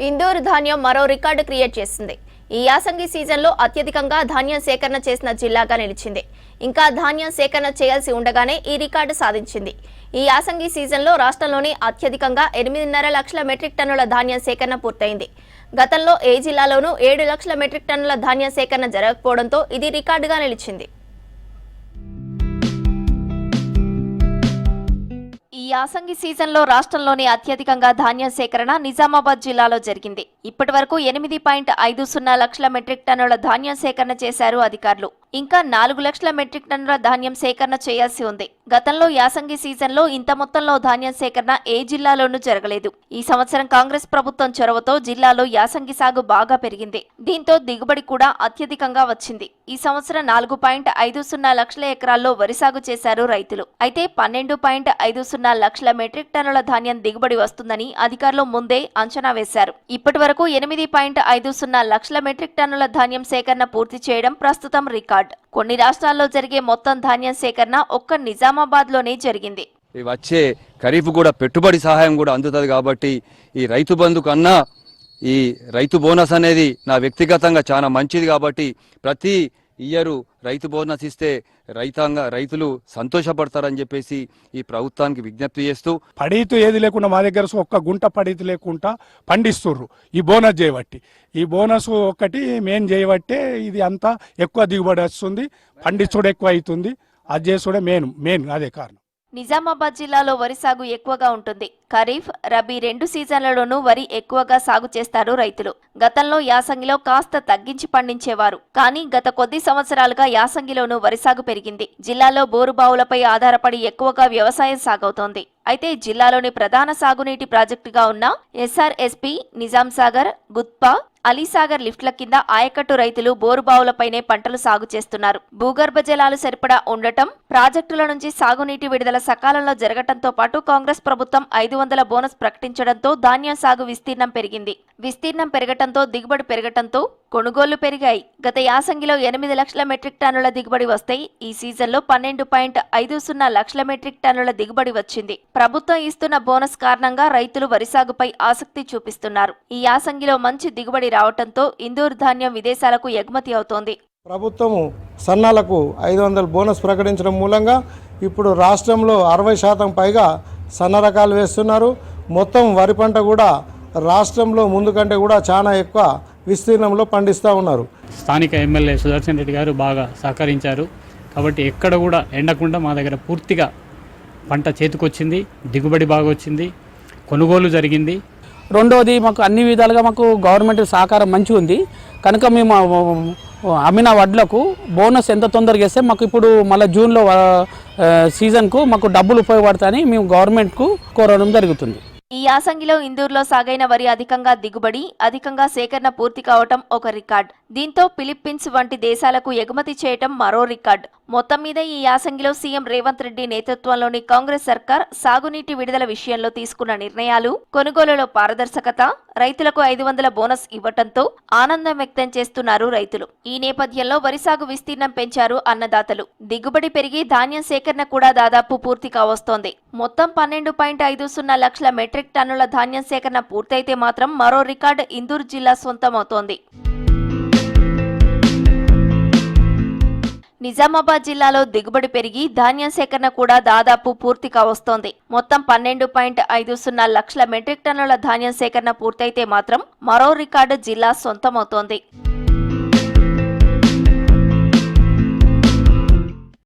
ఇందూరు ధాన్యం మరో record create చేసింది. ఈ యాసంగి సీజన్లో అత్యధికంగా ధాన్యం సేకరణ చేసిన జిల్లాగా నిలిచింది. ఇంకా ధాన్యం సేకరణ చేయాల్సి ఉండగానే ఈ రికార్డు సాధించింది. ఈ యాసంగి సీజన్లో రాష్ట్రంలోని అత్యధికంగా 8.5 లక్షల మెట్రిక్ టన్నుల ధాన్యం సేకరణ పూర్తయింది. గతంలో ఏ జిల్లాలోనూ 7 లక్షల మెట్రిక్ టన్నుల ధాన్యం సేకరణ జరగకపోవడంతో ఇది రికార్డుగా నిలిచింది. ఈ యాసంగి సీజన్లో రాష్ట్రంలోని అత్యధికంగా ధాన్యం సేకరణ నిజామాబాద్ జిల్లాలో జరిగింది. ఇప్పటి వరకు 8.50 లక్షల మెట్రిక్ టన్నుల ధాన్యం సేకరణ చేశారు అధికారులు. ఇంకా 4 లక్షల మెట్రిక్ టన్నుల ధాన్యం సేకరణ చేయాల్సి ఉంది. గతంలో యాసంగి సీజన్లో ఇంత మొత్తంలో ధాన్యం సేకరణ ఏ జిల్లాలోనూ జరగలేదు. ఈ సంవత్సరం కాంగ్రెస్ ప్రభుత్వం చొరవతో జిల్లాలో యాసంగి సాగు బాగా పెరిగింది. దీంతో దిగుబడి కూడా అత్యధికంగా వచ్చింది. ఈ సంవత్సరం 4.50 లక్షల ఎకరాల్లో వరి సాగు చేశారు రైతులు. అయితే 12.50 లక్షల మెట్రిక్ టన్నుల ధాన్యం దిగుబడి వస్తుందని అధికారులు ముందే అంచనా వేశారు. ఇప్పటి వరకు 8.50 లక్షల మెట్రిక్ టన్నుల ధాన్యం సేకరణ పూర్తి చేయడం ప్రస్తుతం రికార్డ్. కొన్ని రాష్ట్రాల్లో జరిగే మొత్తం ధాన్యం సేకరణ ఒక్క నిజామాబాద్ లోనే జరిగింది. వచ్చే ఖరీఫ్ కూడా పెట్టుబడి సహాయం కూడా అందుతుంది కాబట్టి ఈ రైతు బంధు కన్నా ఈ రైతు బోనస్ అనేది నా వ్యక్తిగతంగా చాలా మంచిది కాబట్టి ప్రతి ఇయర్ రైతు బోనస్ ఇస్తే రైతులు సంతోషపడతారని చెప్పేసి ఈ ప్రభుత్వానికి విజ్ఞప్తి చేస్తూ పడీతు ఏది లేకుండా మా దగ్గర ఒక్క గుంట పడీతు లేకుండా పండిస్తుర్రు ఈ బోనస్ చేయబట్టి. ఈ బోనస్ ఒక్కటి మెయిన్ చేయబట్టే ఇది అంతా ఎక్కువ దిగుబడి వస్తుంది, పండించుడు ఎక్కువ అవుతుంది. అది చేసుడే మెయిన్ అదే కారణం. నిజామాబాద్ జిల్లాలో వరి సాగు ఎక్కువగా ఉంటుంది. ఖరీఫ్, రబీ 2 సీజన్లలోనూ వరి ఎక్కువగా సాగు చేస్తారు రైతులు. గతంలో యాసంగిలో కాస్త తగ్గించి పండించేవారు. కానీ గత కొద్ది సంవత్సరాలుగా యాసంగిలోనూ వరి సాగు పెరిగింది. జిల్లాలో బోరుబావులపై ఆధారపడి ఎక్కువగా వ్యవసాయం సాగవుతోంది. అయితే జిల్లాలోని ప్రధాన సాగునీటి ప్రాజెక్టుగా ఉన్న ఎస్ఆర్ఎస్పీ, నిజాం సాగర్, గుత్పా, అలీసాగర్ లిఫ్ట్ల కింద ఆయకట్టు రైతులు బోరుబావులపైనే పంటలు సాగు చేస్తున్నారు. భూగర్భ జలాలు సరిపడా ఉండటం, ప్రాజెక్టుల నుంచి సాగునీటి విడుదల సకాలంలో జరగటంతో పాటు కాంగ్రెస్ ప్రభుత్వం 500 బోనస్ ప్రకటించడంతో ధాన్యం సాగు విస్తీర్ణం పెరిగింది. విస్తీర్ణం పెరగటంతో దిగుబడి పెరగటంతో కొనుగోళ్లు పెరిగాయి. గత యాసంగిలో 8 లక్షల మెట్రిక్ టన్నుల దిగుబడి వస్తే ఈ సీజన్లో 12.50 లక్షల మెట్రిక్ టన్నుల దిగుబడి వచ్చింది. ప్రభుత్వం ఇస్తున్న బోనస్ కారణంగా రైతులు వరి సాగుపై ఆసక్తి చూపిస్తున్నారు. ఈ యాసంగిలో మంచి దిగుబడి రావడంతో ఇందూరు ధాన్యం విదేశాలకు ఎగుమతి అవుతోంది. ప్రభుత్వం సన్నాలకు 500 బోనస్ ప్రకటించడం మూలంగా ఇప్పుడు రాష్ట్రంలో 60% పైగా సన్న రకాలు వేస్తున్నారు. మొత్తం వరి పంట కూడా రాష్ట్రంలో ముందు కంటే కూడా చాలా ఎక్కువ విస్తీర్ణంలో పండిస్తూ ఉన్నారు. స్థానిక ఎమ్మెల్యే సుదర్శన్ రెడ్డి గారు బాగా సహకరించారు కాబట్టి ఎక్కడ కూడా ఎండకుండా మా దగ్గర పూర్తిగా పంట చేతికొచ్చింది, దిగుబడి బాగా వచ్చింది, కొనుగోలు జరిగింది. రెండోది మాకు అన్ని విధాలుగా మాకు గవర్నమెంట్ సహకారం మంచిగా ఉంది కనుక మేము అమ్మిన వడ్లకు బోనస్ ఎంత తొందరగా ఇస్తే మాకు ఇప్పుడు మళ్ళీ జూన్లో సీజన్కు మాకు డబ్బులు ఉపయోగపడతాయని మేము గవర్నమెంట్కు కోరడం జరుగుతుంది. ఈ యాసంగిలో ఇందూరులో సాగైన వరి అధికంగా దిగుబడి, అధికంగా సేకరణ పూర్తి కావటం ఒక రికార్డ్. దీంతో ఫిలిప్పీన్స్ వంటి దేశాలకు ఎగుమతి చేయటం మరో రికార్డ్. మొత్తం మీద ఈ యాసంగిలో సీఎం రేవంత్ రెడ్డి నేతృత్వంలోని కాంగ్రెస్ సర్కార్ సాగునీటి విడుదల విషయంలో తీసుకున్న నిర్ణయాలు, కొనుగోలులో పారదర్శకత, రైతులకు 500 బోనస్ ఇవ్వటంతో ఆనందం వ్యక్తం చేస్తున్నారు రైతులు. ఈ నేపథ్యంలో వరి సాగు విస్తీర్ణం పెంచారు అన్నదాతలు. దిగుబడి పెరిగి ధాన్యం సేకరణ కూడా దాదాపు పూర్తి కావస్తోంది. మొత్తం 12.50 లక్షల మెట్రిక్ టన్నుల ధాన్యం సేకరణ పూర్తయితే మాత్రం మరో రికార్డు ఇందూరు జిల్లా సొంతమవుతోంది. నిజామాబాద్ జిల్లాలో దిగుబడి పెరిగి ధాన్యం సేకరణ కూడా దాదాపు పూర్తి కావస్తోంది. మొత్తం 12.50 లక్షల మెట్రిక్ టన్నుల ధాన్యం సేకరణ పూర్తయితే మాత్రం మరో రికార్డు జిల్లా సొంతమవుతోంది.